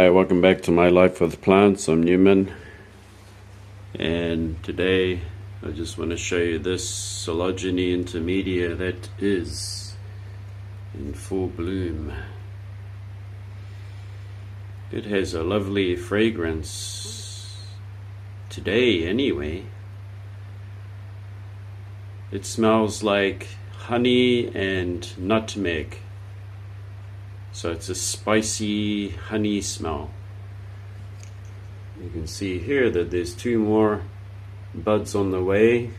Hi, welcome back to My Life with Plants. I'm Newman, and today I just want to show you this Coelogyne intermedia that is in full bloom. It has a lovely fragrance today anyway. It smells like honey and nutmeg. So it's a spicy honey smell. You can see here that there's two more buds on the way,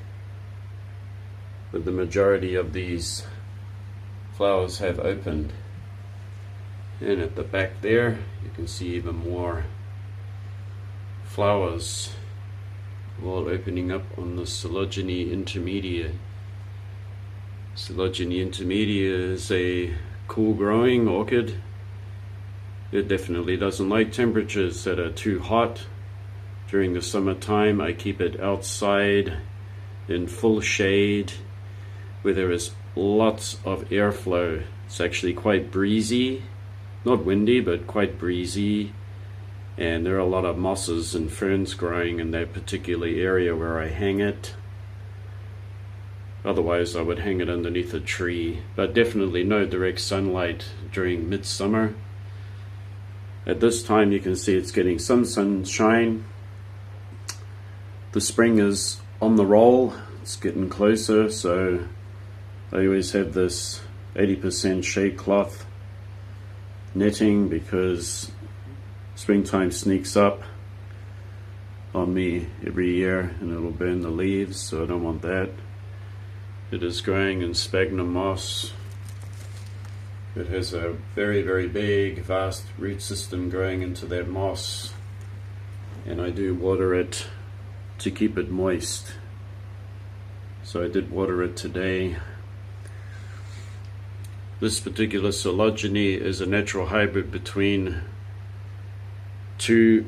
but the majority of these flowers have opened. And at the back there, you can see even more flowers all opening up on the Coelogyne intermedia. Coelogyne intermedia is a cool growing orchid. It definitely doesn't like temperatures that are too hot. During the summertime I keep it outside in full shade where there is lots of airflow. It's actually quite breezy, not windy but quite breezy, and there are a lot of mosses and ferns growing in that particular area where I hang it. Otherwise I would hang it underneath a tree, but definitely no direct sunlight during midsummer. At this time you can see it's getting some sunshine. The spring is on the roll, it's getting closer, so I always have this 80% shade cloth netting because springtime sneaks up on me every year and it'll burn the leaves, so I don't want that. It is growing in sphagnum moss. It has a very, very big, vast root system growing into that moss, and I do water it to keep it moist. So I did water it today. This particular Coelogyne is a natural hybrid between two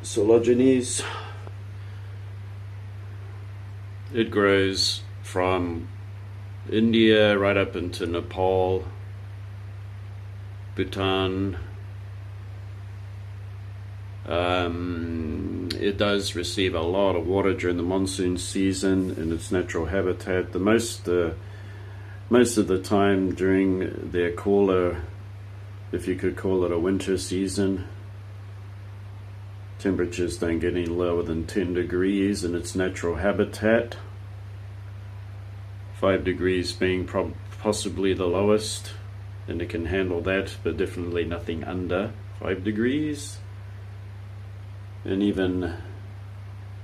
Coelogynes. It grows from India right up into Nepal, Bhutan. It does receive a lot of water during the monsoon season in its natural habitat. Most of the time during their cooler, if you could call it a winter season, temperatures don't get any lower than 10 degrees in its natural habitat. 5 degrees being possibly the lowest, and it can handle that, but definitely nothing under 5 degrees. And even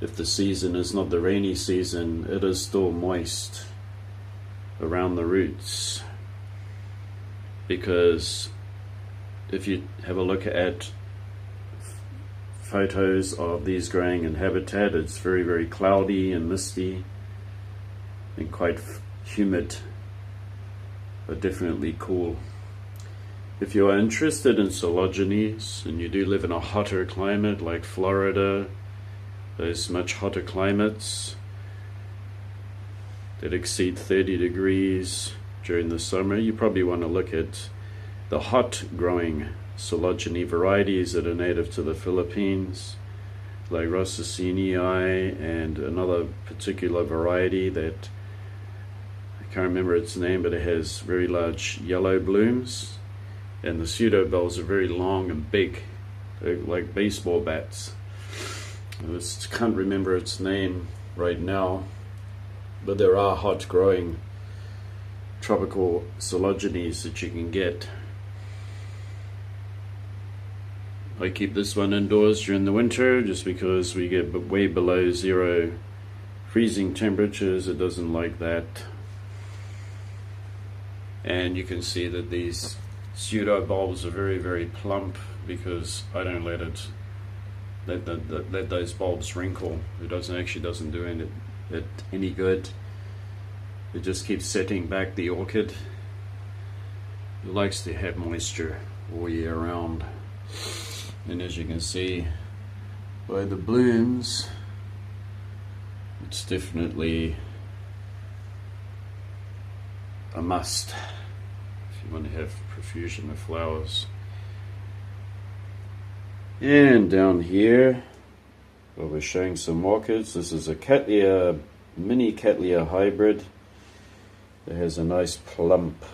if the season is not the rainy season, it is still moist around the roots, because if you have a look at photos of these growing in habitat, it's very, very cloudy and misty and quite humid, but definitely cool. If you are interested in Coelogynes and you do live in a hotter climate like Florida, those much hotter climates that exceed 30 degrees during the summer, you probably want to look at the hot growing Coelogyne varieties that are native to the Philippines, like Vandachostylis, and another particular variety that I can't remember its name, but it has very large yellow blooms, and the pseudobulbs are very long and big. They're like baseball bats. I just can't remember its name right now, but there are hot growing tropical Coelogynes that you can get. I keep this one indoors during the winter just because we get way below zero freezing temperatures. It doesn't like that. And you can see that these pseudo bulbs are very, very plump because I don't let those bulbs wrinkle. It doesn't do it any good. It just keeps setting back the orchid. It likes to have moisture all year round. And as you can see by the blooms, it's definitely a must if you want to have profusion of flowers. And down here, well, we're showing some orchids. This is a Cattleya, mini Cattleya hybrid. It has a nice plump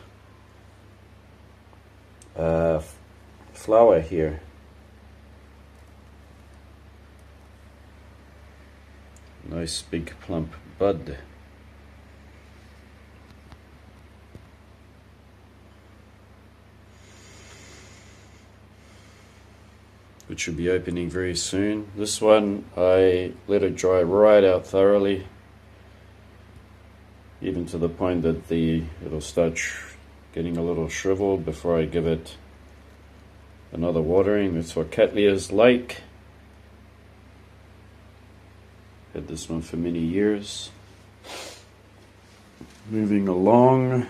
flower here. Nice big plump bud. Which should be opening very soon. This one I let it dry right out thoroughly, even to the point that it'll start getting a little shriveled before I give it another watering. That's what Cattleyas like. Had this one for many years. Moving along,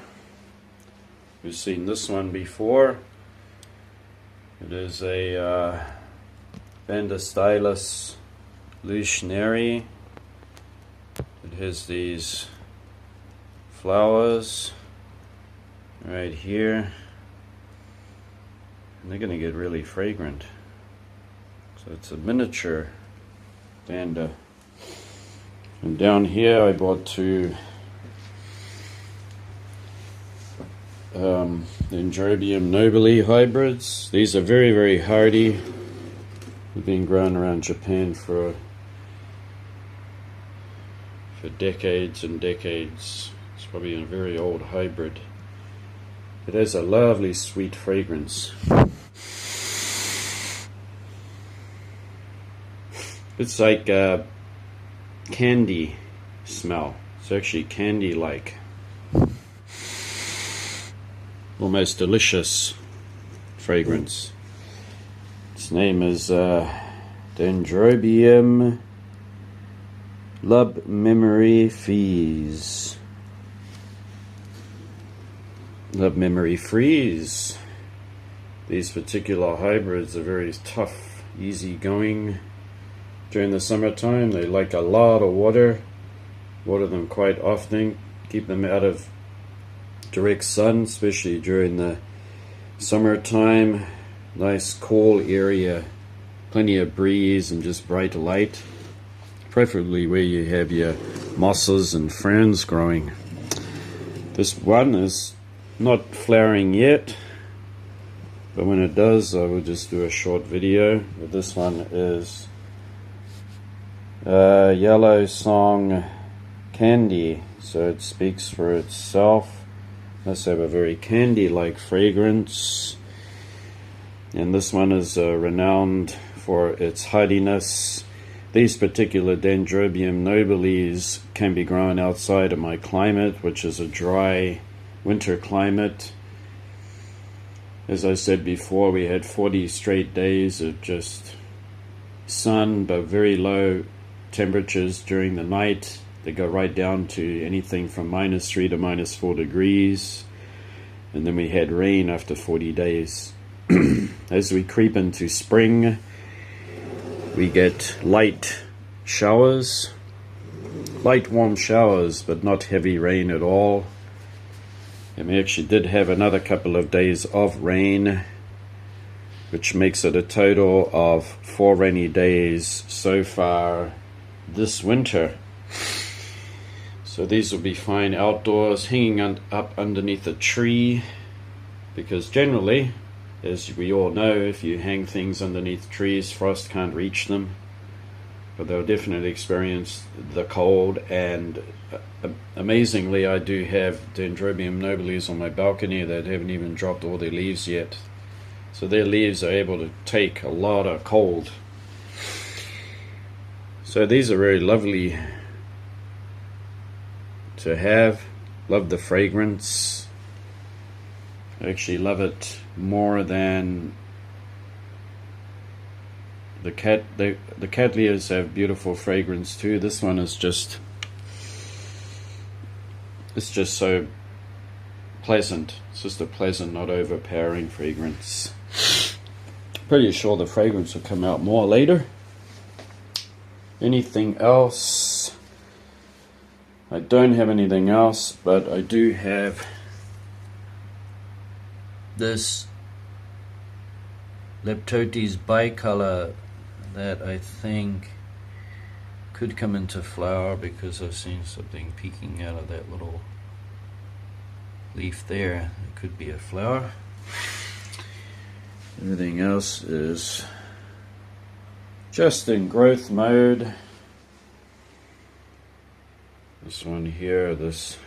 we've seen this one before. It is a Vandachostylis sneary. It has these flowers right here, and they're going to get really fragrant. So it's a miniature Vanda. And down here I bought two Dendrobium nobile hybrids. These are very, very hardy. They've been grown around Japan for decades and decades. It's probably a very old hybrid. It has a lovely sweet fragrance. It's like candy smell. It's actually candy-like. Almost delicious fragrance. Its name is Dendrobium Lub Memory Fizz. Love Memory Freeze. These particular hybrids are very tough, easy going. During the summertime, they like a lot of water. Water them quite often. Keep them out of direct sun, especially during the summertime. Nice cool area, plenty of breeze and just bright light. Preferably where you have your mosses and ferns growing. This one is not flowering yet, but when it does, I will just do a short video. But this one is Yellow Song Candy, so it speaks for itself. Must have a very candy-like fragrance. And this one is renowned for its hardiness. These particular Dendrobium nobiles can be grown outside of my climate, which is a dry winter climate. As I said before, we had 40 straight days of just sun, but very low temperatures during the night. They go right down to anything from -3 to -4 degrees. And then we had rain after 40 days. As we creep into spring, we get light showers, light warm showers, but not heavy rain at all. And we actually did have another couple of days of rain, which makes it a total of 4 rainy days so far this winter. So these will be fine outdoors, hanging up underneath a tree, because generally, as we all know, if you hang things underneath trees, frost can't reach them. But they'll definitely experience the cold. And amazingly, I do have Dendrobium nobiles on my balcony that haven't even dropped all their leaves yet. So their leaves are able to take a lot of cold. So these are very lovely to have. Love the fragrance. I actually love it more than the Cattleyas have beautiful fragrance too. This one is just, it's just so pleasant. It's just a pleasant, not overpowering fragrance. Pretty sure the fragrance will come out more later. Anything else? I don't have anything else, but I do have this Leptotes bicolor that I think could come into flower, because I've seen something peeking out of that little leaf there. It could be a flower. Everything else is just in growth mode. This one here, this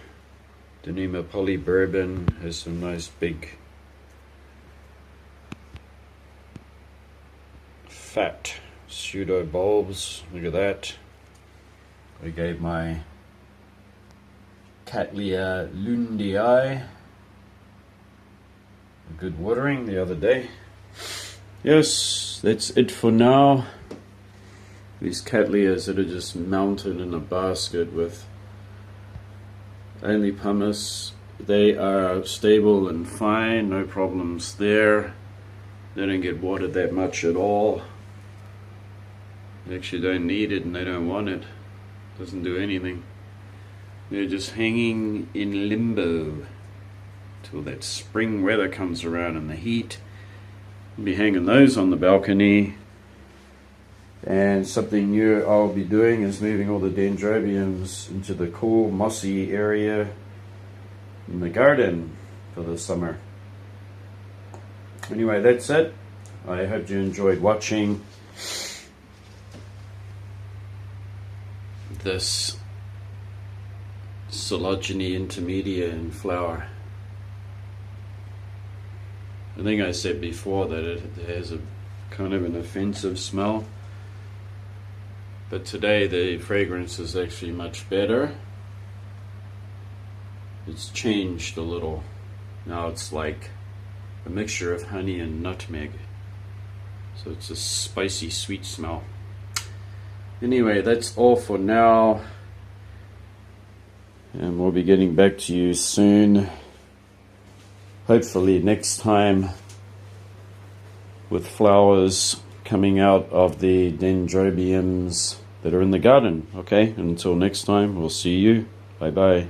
Dendrobium polybourbon, has some nice big fat pseudo bulbs. Look at that. I gave my Cattleya lundii a good watering the other day. Yes, that's it for now. These Cattleyas that are just mounted in a basket with only pumice, they are stable and fine, no problems there. They don't get watered that much at all. They actually don't need it and they don't want it. Doesn't do anything. They're just hanging in limbo till that spring weather comes around and the heat. I'll be hanging those on the balcony. And something new I'll be doing is moving all the Dendrobiums into the cool mossy area in the garden for the summer. Anyway, that's it. I hope you enjoyed watching this Coelogyne intermedia in flower. I think I said before that it has a kind of an offensive smell, but today the fragrance is actually much better. It's changed a little. Now it's like a mixture of honey and nutmeg, so it's a spicy sweet smell. Anyway, that's all for now, and we'll be getting back to you soon, hopefully next time, with flowers coming out of the Dendrobiums that are in the garden. Okay, until next time, we'll see you. Bye bye.